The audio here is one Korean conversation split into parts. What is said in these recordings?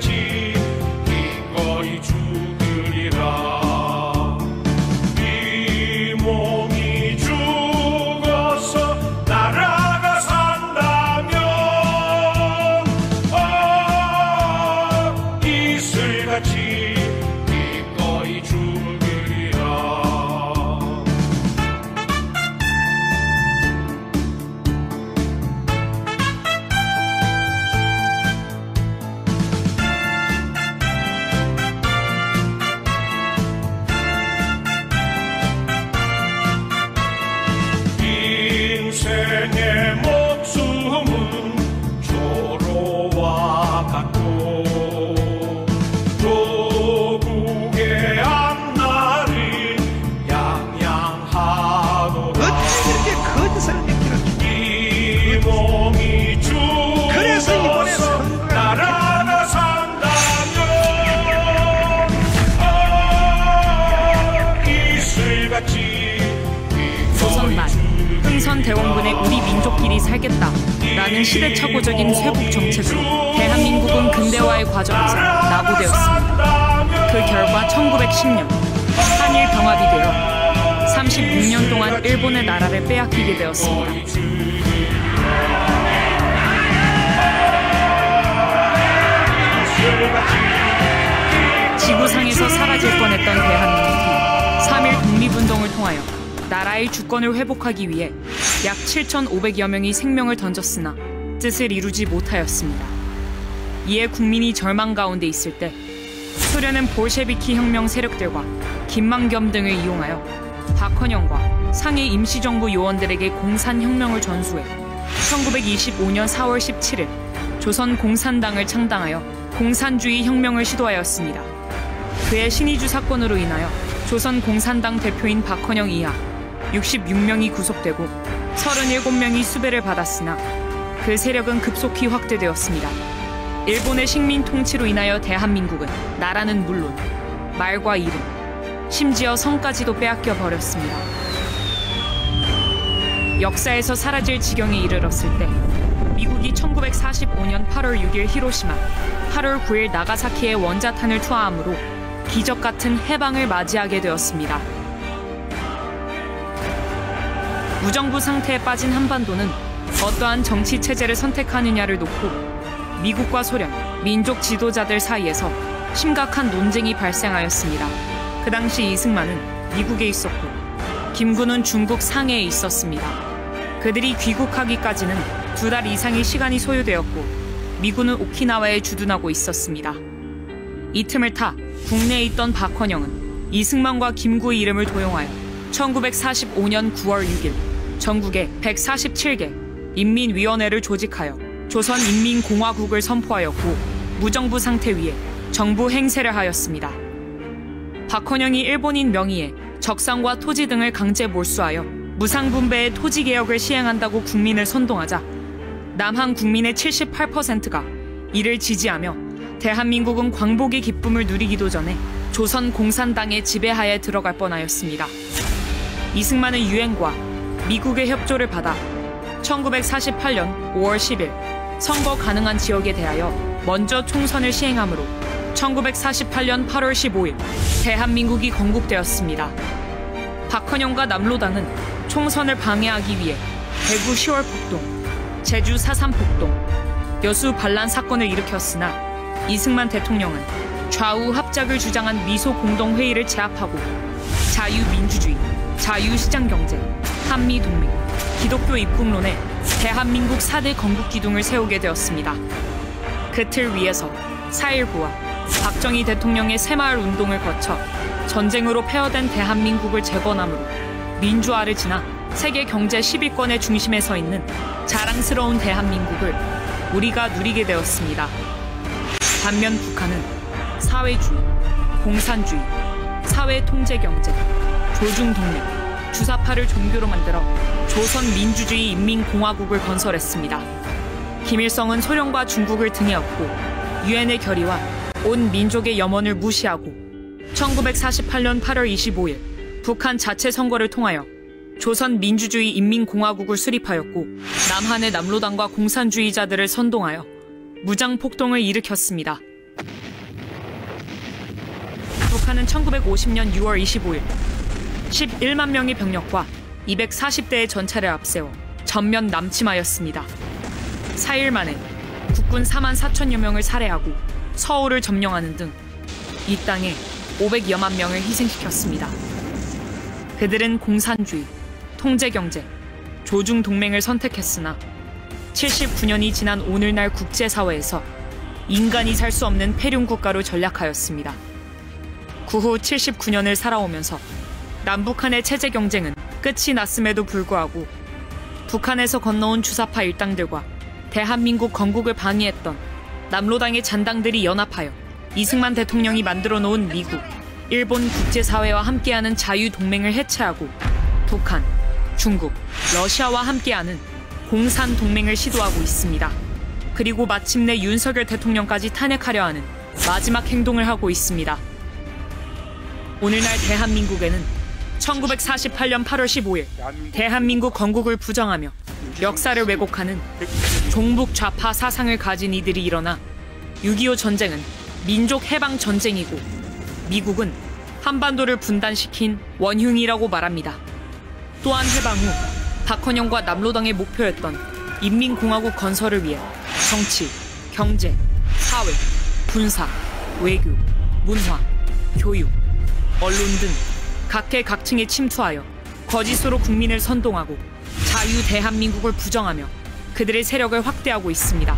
이슬같이 기꺼이 죽으리라. 이 몸이 죽어서 나라가 산다면 이슬같이 기꺼이 죽으리라. 인생의 목숨은 조로와 같고 조국의 앞날이 양양하노라. 어찌 이렇게 거짓을 믿기는 이 몸이 그래서 이번에 죽어서 선거를 나라가 산다면 이슬같이 조선말 흥선대원군의 우리 민족끼리 살겠다라는 시대착오적인 쇄국 정책으로 대한민국은 근대화의 과정에서 낙오되었습니다. 그 결과 1910년 한일 병합이 되어 36년 동안 일본의 나라를 빼앗기게 되었습니다. 지구상에서 사라질 뻔했던 대한민국이 3.1 독립운동을 통하여 나라의 주권을 회복하기 위해 약 7,500여 명이 생명을 던졌으나 뜻을 이루지 못하였습니다. 이에 국민이 절망 가운데 있을 때 소련은 볼셰비키 혁명 세력들과 김만겸 등을 이용하여 박헌영과 상해 임시정부 요원들에게 공산혁명을 전수해 1925년 4월 17일 조선공산당을 창당하여 공산주의 혁명을 시도하였습니다. 그의 신의주 사건으로 인하여 조선공산당 대표인 박헌영 이하 66명이 구속되고 37명이 수배를 받았으나 그 세력은 급속히 확대되었습니다. 일본의 식민 통치로 인하여 대한민국은 나라는 물론 말과 이름, 심지어 성까지도 빼앗겨 버렸습니다. 역사에서 사라질 지경에 이르렀을 때 미국이 1945년 8월 6일 히로시마, 8월 9일 나가사키에 원자탄을 투하함으로 기적 같은 해방을 맞이하게 되었습니다. 무정부 상태에 빠진 한반도는 어떠한 정치 체제를 선택하느냐를 놓고 미국과 소련, 민족 지도자들 사이에서 심각한 논쟁이 발생하였습니다. 그 당시 이승만은 미국에 있었고 김구는 중국 상해에 있었습니다. 그들이 귀국하기까지는 2달 이상의 시간이 소요되었고 미군은 오키나와에 주둔하고 있었습니다. 이 틈을 타 국내에 있던 박헌영은 이승만과 김구의 이름을 도용하여 1945년 9월 6일 전국에 147개 인민위원회를 조직하여 조선인민공화국을 선포하였고 무정부 상태 위에 정부 행세를 하였습니다. 박헌영이 일본인 명의의 적산과 토지 등을 강제 몰수하여 무상분배의 토지개혁을 시행한다고 국민을 선동하자 남한 국민의 78%가 이를 지지하며 대한민국은 광복의 기쁨을 누리기도 전에 조선공산당의 지배하에 들어갈 뻔하였습니다. 이승만은 유엔과 미국의 협조를 받아 1948년 5월 10일 선거 가능한 지역에 대하여 먼저 총선을 시행하므로 1948년 8월 15일 대한민국이 건국되었습니다. 박헌영과 남로당은 총선을 방해하기 위해 대구 10월 폭동, 제주 4.3 폭동, 여수 반란 사건을 일으켰으나 이승만 대통령은 좌우 합작을 주장한 미소 공동회의를 제압하고 자유민주주의, 자유시장경제, 한미동맹, 기독교 입국론에 대한민국 4대 건국기둥을 세우게 되었습니다. 그 틀 위에서 4.19와 박정희 대통령의 새마을 운동을 거쳐 전쟁으로 폐허된 대한민국을 재건함으로 민주화를 지나 세계 경제 10위권의 중심에 서 있는 자랑스러운 대한민국을 우리가 누리게 되었습니다. 반면 북한은 사회주의, 공산주의, 사회통제경제, 조중동맹, 주사파를 종교로 만들어 조선민주주의 인민공화국을 건설했습니다. 김일성은 소련과 중국을 등에 업고 유엔의 결의와 온 민족의 염원을 무시하고 1948년 8월 25일 북한 자체 선거를 통하여 조선민주주의 인민공화국을 수립하였고 남한의 남로당과 공산주의자들을 선동하여 무장폭동을 일으켰습니다. 북한은 1950년 6월 25일 11만 명의 병력과 240대의 전차를 앞세워 전면 남침하였습니다. 4일 만에 국군 4만 4천여 명을 살해하고 서울을 점령하는 등 이 땅에 500여만 명을 희생시켰습니다. 그들은 공산주의, 통제경제, 조중동맹을 선택했으나 79년이 지난 오늘날 국제사회에서 인간이 살 수 없는 폐륜국가로 전락하였습니다. 그 후 79년을 살아오면서 남북한의 체제경쟁은 끝이 났음에도 불구하고 북한에서 건너온 주사파 일당들과 대한민국 건국을 방해했던 남로당의 잔당들이 연합하여 이승만 대통령이 만들어 놓은 미국, 일본 국제사회와 함께하는 자유동맹을 해체하고 북한, 중국, 러시아와 함께하는 공산동맹을 시도하고 있습니다. 그리고 마침내 윤석열 대통령까지 탄핵하려 하는 마지막 행동을 하고 있습니다. 오늘날 대한민국에는 1948년 8월 15일 대한민국 건국을 부정하며 역사를 왜곡하는 종북 좌파 사상을 가진 이들이 일어나 6.25 전쟁은 민족 해방 전쟁이고 미국은 한반도를 분단시킨 원흉이라고 말합니다. 또한 해방 후 박헌영과 남로당의 목표였던 인민공화국 건설을 위해 정치, 경제, 사회, 군사, 외교, 문화, 교육, 언론 등 각계각층에 침투하여 거짓으로 국민을 선동하고 자유 대한민국을 부정하며 그들의 세력을 확대하고 있습니다.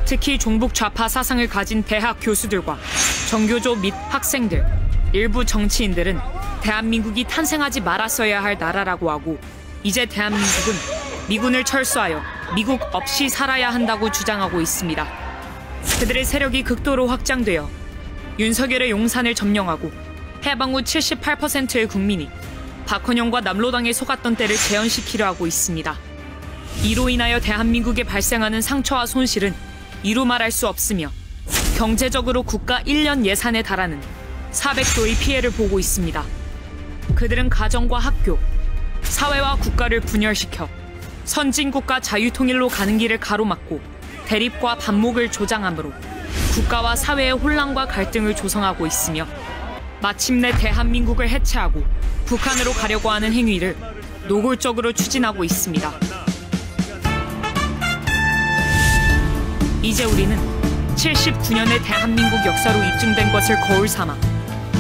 특히 종북 좌파 사상을 가진 대학 교수들과 정교조 및 학생들, 일부 정치인들은 대한민국이 탄생하지 말았어야 할 나라라고 하고 이제 대한민국은 미군을 철수하여 미국 없이 살아야 한다고 주장하고 있습니다. 그들의 세력이 극도로 확장되어 윤석열의 용산을 점령하고 해방 후 78%의 국민이 박헌영과 남로당에 속았던 때를 재현시키려 하고 있습니다. 이로 인하여 대한민국에 발생하는 상처와 손실은 이루 말할 수 없으며 경제적으로 국가 1년 예산에 달하는 400조의 피해를 보고 있습니다. 그들은 가정과 학교, 사회와 국가를 분열시켜 선진국가 자유통일로 가는 길을 가로막고 대립과 반목을 조장하므로 국가와 사회의 혼란과 갈등을 조성하고 있으며 마침내 대한민국을 해체하고 북한으로 가려고 하는 행위를 노골적으로 추진하고 있습니다. 이제 우리는 79년의 대한민국 역사로 입증된 것을 거울 삼아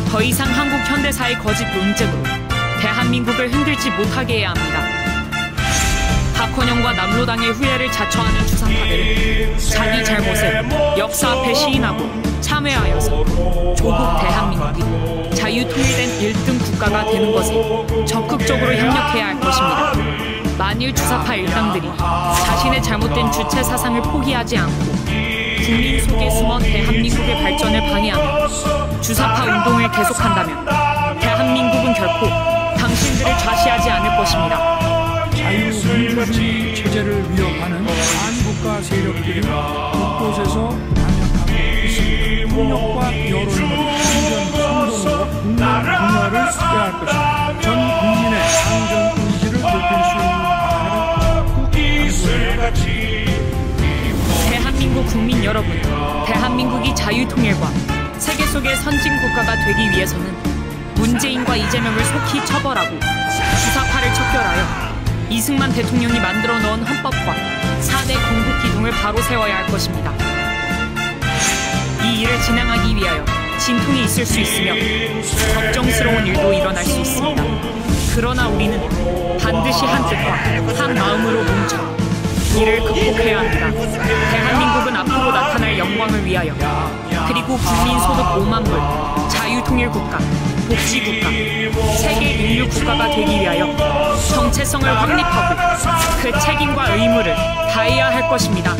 더 이상 한국 현대사의 거짓 논쟁으로 대한민국을 흔들지 못하게 해야 합니다. 박헌영과 남로당의 후예를 자처하는 주사파들은 자기 잘못을 역사 앞에 시인하고 참회하여서 조국 대한민국이 자유통일된 1등 국가가 되는 것에 적극적으로 협력해야 할 것입니다. 만일 주사파 일당들이 자신의 잘못된 주체 사상을 포기하지 않고 국민 속에 숨어 대한민국의 발전을 방해하며 주사파 운동을 계속한다면 대한민국은 결코 당신들을 좌시하지 않을 것입니다. 자유민주주의 체제를 위협하는 반국가 세력들이 곳곳에서 반역하고 있습니다. 폭력과 여론을 진전 선동으로 국민 분열을 꾀할 것입니다. 전 국민의 상정 의지를 높일 수 있는 방안을 꼭 강구해야 대한민국 국민 여러분, 대한민국이 자유통일과 세계 속의 선진국가가 되기 위해서는 문재인과 이재명을 속히 처벌하고 주사파를 척결하여 이승만 대통령이 만들어 놓은 헌법과 4대 건국 기둥을 바로 세워야 할 것입니다. 이 일을 진행하기 위하여 진통이 있을 수 있으며 걱정스러운 일도 일어날 수 있습니다. 그러나 우리는 반드시 한 뜻과 한 마음으로 뭉쳐 이를 극복해야 합니다. 대한민국은 앞으로 나타날 영광을 위하여 그리고 국민 소득 5만 불, 자유통일국가, 복지국가, 세계 인류 국가가 되기 위하여 정체성을 확립하고 그 책임과 의무를 다해야 할 것입니다.